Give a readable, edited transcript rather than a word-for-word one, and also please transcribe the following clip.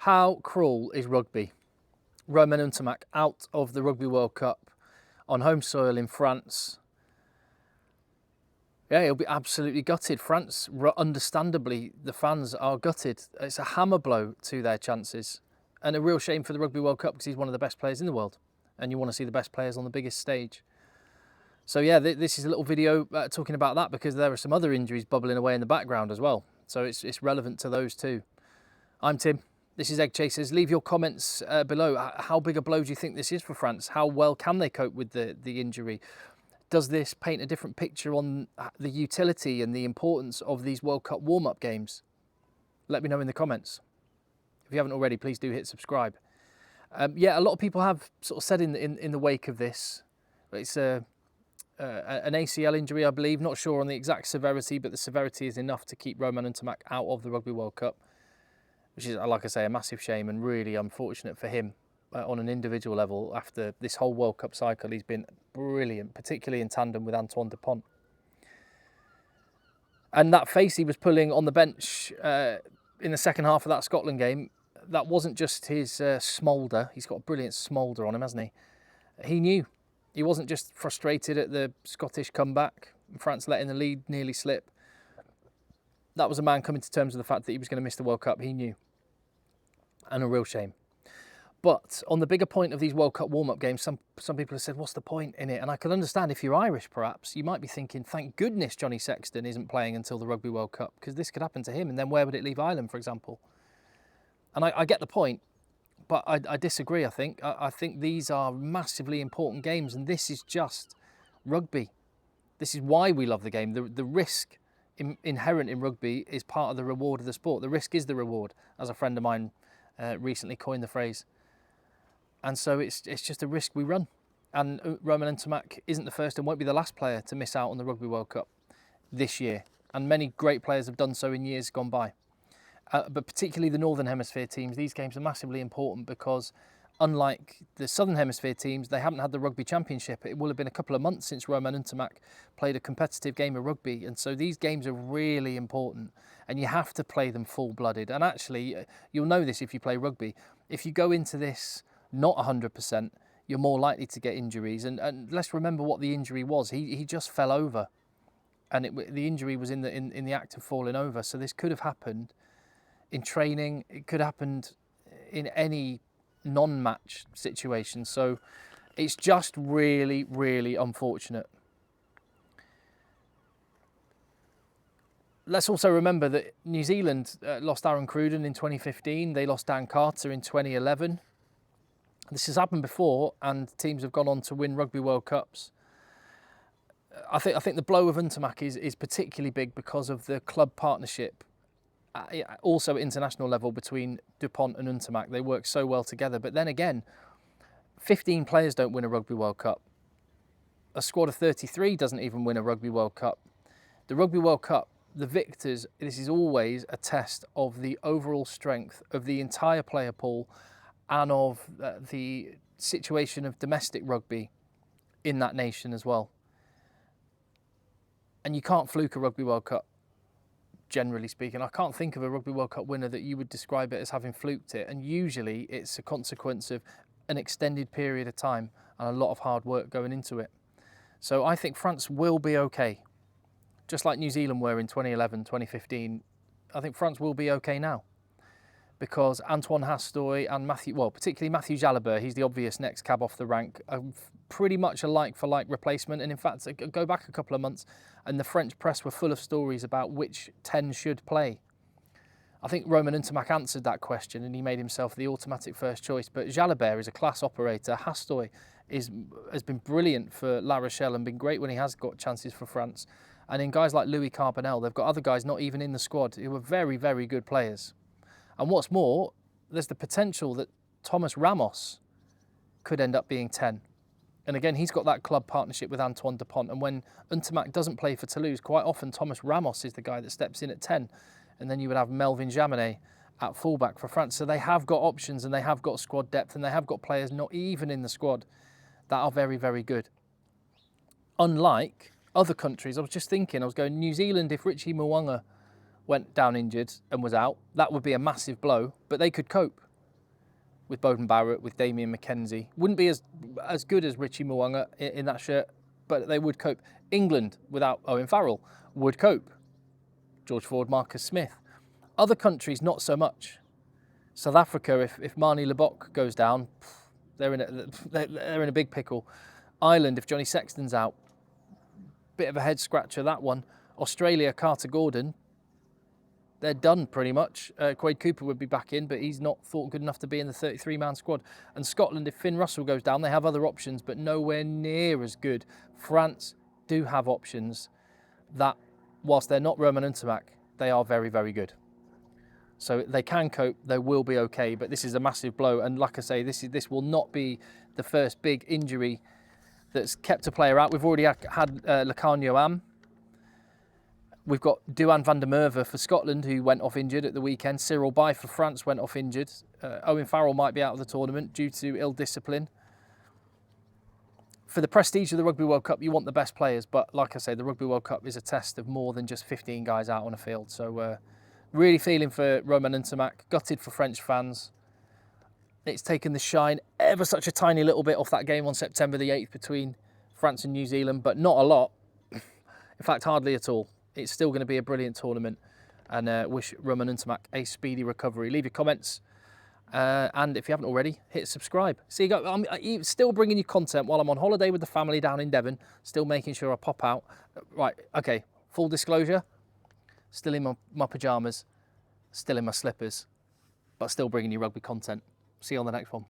How cruel is rugby? Romain NTAMACK out of the Rugby World Cup on home soil in France. Yeah, he'll be absolutely gutted. France, understandably, the fans are gutted. It's a hammer blow to their chances. And a real shame for the Rugby World Cup because he's one of the best players in the world. And you want to see the best players on the biggest stage. So yeah, this is a little video talking about that because there are some other injuries bubbling away in the background as well. So it's relevant to those too. I'm Tim. This is Egg Chasers. Leave your comments below. How big a blow do you think this is for France? How well can they cope with the injury? Does this paint a different picture on the utility and the importance of these World Cup warm-up games? Let me know in the comments. If you haven't already, please do hit subscribe. Yeah, a lot of people have sort of said in the wake of this, it's an ACL injury, I believe. Not sure on the exact severity, but the severity is enough to keep Romain NTAMACK out of the Rugby World Cup, which is, like I say, a massive shame and really unfortunate for him on an individual level. After this whole World Cup cycle, he's been brilliant, particularly in tandem with Antoine Dupont. And that face he was pulling on the bench in the second half of that Scotland game, that wasn't just his smoulder. He's got a brilliant smoulder on him, hasn't he? He knew. He wasn't just frustrated at the Scottish comeback, France letting the lead nearly slip. That was a man coming to terms with the fact that he was going to miss the World Cup. He knew. And a real shame. But on the bigger point of these World Cup warm-up games, some people have said, what's the point in it? And I can understand if you're Irish, perhaps, you might be thinking, thank goodness Johnny Sexton isn't playing until the Rugby World Cup, because this could happen to him. And then where would it leave Ireland, for example? And I get the point, but I disagree, I think. I think these are massively important games, and this is just rugby. This is why we love the game. The risk inherent in rugby is part of the reward of the sport. The risk is the reward, as a friend of mine recently coined the phrase. And so it's just a risk we run. And Romain NTAMACK isn't the first and won't be the last player to miss out on the Rugby World Cup this year. And many great players have done so in years gone by. But particularly the Northern Hemisphere teams, these games are massively important because unlike the Southern Hemisphere teams, they haven't had the Rugby Championship. It will have been a couple of months since Romain NTAMACK played a competitive game of rugby. And so these games are really important and you have to play them full-blooded. And actually, you'll know this if you play rugby. If you go into this not 100%, you're more likely to get injuries. And let's remember what the injury was. He just fell over and the injury was in the act of falling over. So this could have happened in training. It could have happened in any non-match situation. So it's just really, really unfortunate. Let's also remember that New Zealand lost Aaron Cruden in 2015. They lost Dan Carter in 2011. This has happened before, and teams have gone on to win Rugby World Cups. I think the blow of NTAMACK is particularly big because of the club partnership, also at international level, between Dupont and NTAMACK. They work so well together. But then again, 15 players don't win a Rugby World Cup. A squad of 33 doesn't even win a Rugby World Cup. The Rugby World Cup, the victors, this is always a test of the overall strength of the entire player pool and of the situation of domestic rugby in that nation as well. And you can't fluke a Rugby World Cup, generally speaking. I can't think of a Rugby World Cup winner that you would describe it as having fluked it. And usually it's a consequence of an extended period of time and a lot of hard work going into it. So I think France will be okay. Just like New Zealand were in 2011, 2015, I think France will be okay now. Because Antoine Hastoy and particularly Matthew Jalibert, he's the obvious next cab off the rank, are pretty much a like-for-like replacement. And in fact, go back a couple of months and the French press were full of stories about which 10 should play. I think Romain NTAMACK answered that question and he made himself the automatic first choice. But Jalibert is a class operator. Hastoy has been brilliant for La Rochelle and been great when he has got chances for France. And in guys like Louis Carbonel, they've got other guys not even in the squad who are very, very good players. And what's more, there's the potential that Thomas Ramos could end up being 10. And again, he's got that club partnership with Antoine Dupont. And when NTAMACK doesn't play for Toulouse, quite often Thomas Ramos is the guy that steps in at 10. And then you would have Melvin Jaminet at fullback for France. So they have got options and they have got squad depth and they have got players not even in the squad that are very, very good. Unlike other countries, I was just thinking, New Zealand, if Richie Mo'unga went down injured and was out, that would be a massive blow, but they could cope. with Beauden Barrett, with Damien McKenzie. Wouldn't be as good as Richie Mo'unga in that shirt, but they would cope. England, without Owen Farrell, would cope. George Ford, Marcus Smith. Other countries, not so much. South Africa, if Marnie Lebok goes down, they're in a big pickle. Ireland, if Johnny Sexton's out, bit of a head scratcher, that one. Australia, Carter Gordon, they're done pretty much. Quade Cooper would be back in, but he's not thought good enough to be in the 33-man squad. And Scotland, if Finn Russell goes down, they have other options, but nowhere near as good. France do have options that, whilst they're not Roman NTAMACK, they are very, very good. So they can cope, they will be okay, but this is a massive blow. And like I say, this will not be the first big injury that's kept a player out. We've already had Lacan Am. We've got Duhan van der Merwe for Scotland, who went off injured at the weekend. Cyril Bay for France went off injured. Owen Farrell might be out of the tournament due to ill discipline. For the prestige of the Rugby World Cup, you want the best players, but like I say, the Rugby World Cup is a test of more than just 15 guys out on a field. So really feeling for Roman NTAMACK, gutted for French fans. It's taken the shine ever such a tiny little bit off that game on September the 8th between France and New Zealand, but not a lot. In fact, hardly at all. It's still going to be a brilliant tournament, and wish Roman NTAMACK a speedy recovery. Leave your comments, and if you haven't already, hit subscribe. See, I'm still bringing you content while I'm on holiday with the family down in Devon, still making sure I pop out. Right, okay, full disclosure, still in my pyjamas, still in my slippers, but still bringing you rugby content. See you on the next one.